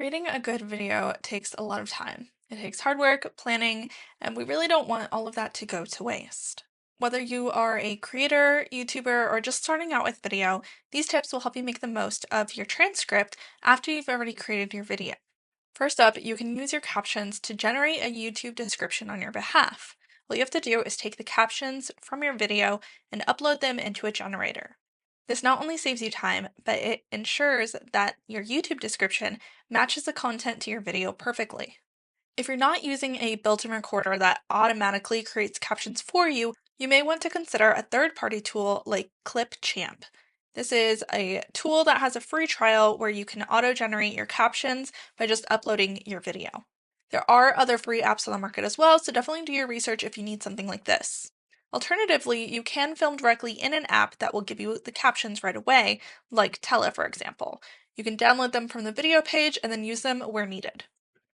Creating a good video takes a lot of time. It takes hard work, planning, and we really don't want all of that to go to waste. Whether you are a creator, YouTuber, or just starting out with video, these tips will help you make the most of your transcript after you've already created your video. First up, you can use your captions to generate a YouTube description on your behalf. What you have to do is take the captions from your video and upload them into a generator. This not only saves you time, but it ensures that your YouTube description matches the content to your video perfectly. If you're not using a built-in recorder that automatically creates captions for you, you may want to consider a third-party tool like Clipchamp. This is a tool that has a free trial where you can auto-generate your captions by just uploading your video. There are other free apps on the market as well, so definitely do your research if you need something like this. Alternatively, you can film directly in an app that will give you the captions right away, like Tella, for example. You can download them from the video page and then use them where needed.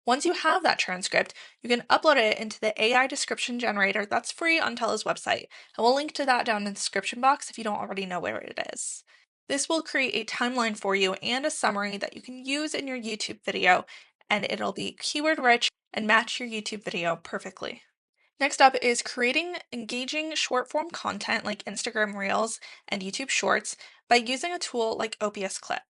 Once you have that transcript, you can upload it into the AI description generator that's free on Tella's website, and we'll link to that down in the description box if you don't already know where it is. This will create a timeline for you and a summary that you can use in your YouTube video, and it'll be keyword rich and match your YouTube video perfectly. Next up is creating engaging short form content like Instagram Reels and YouTube Shorts by using a tool like Opus Clip.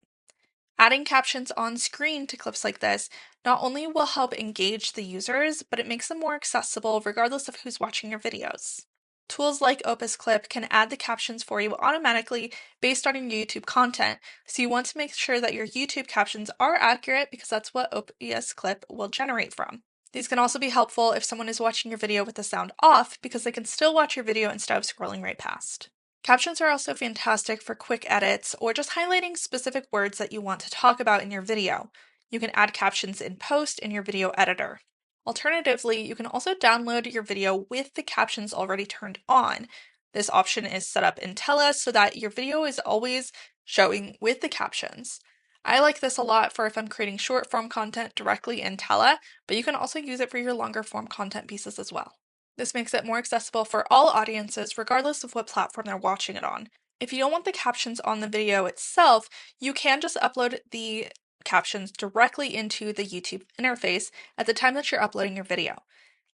Adding captions on screen to clips like this not only will help engage the users, but it makes them more accessible regardless of who's watching your videos. Tools like Opus Clip can add the captions for you automatically based on your YouTube content, so you want to make sure that your YouTube captions are accurate because that's what Opus Clip will generate from. These can also be helpful if someone is watching your video with the sound off because they can still watch your video instead of scrolling right past. Captions are also fantastic for quick edits or just highlighting specific words that you want to talk about in your video. You can add captions in post in your video editor. Alternatively, you can also download your video with the captions already turned on. This option is set up in Tella so that your video is always showing with the captions. I like this a lot for if I'm creating short form content directly in Tella, but you can also use it for your longer form content pieces as well. This makes it more accessible for all audiences, regardless of what platform they're watching it on. If you don't want the captions on the video itself, you can just upload the captions directly into the YouTube interface at the time that you're uploading your video.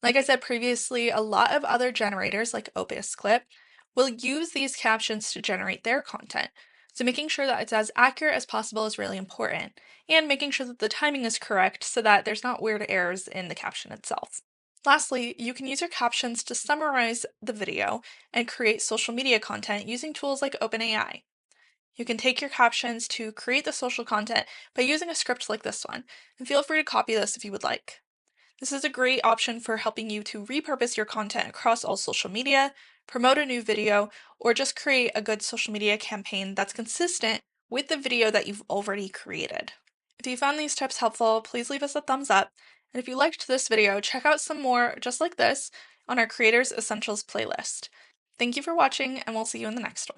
Like I said previously, a lot of other generators like Opus Clip will use these captions to generate their content. So making sure that it's as accurate as possible is really important, and making sure that the timing is correct so that there's not weird errors in the caption itself. Lastly, you can use your captions to summarize the video and create social media content using tools like OpenAI. You can take your captions to create the social content by using a script like this one, and feel free to copy this if you would like. This is a great option for helping you to repurpose your content across all social media, promote a new video, or just create a good social media campaign that's consistent with the video that you've already created. If you found these tips helpful, please leave us a thumbs up. And if you liked this video, check out some more just like this on our Creators Essentials playlist. Thank you for watching, and we'll see you in the next one.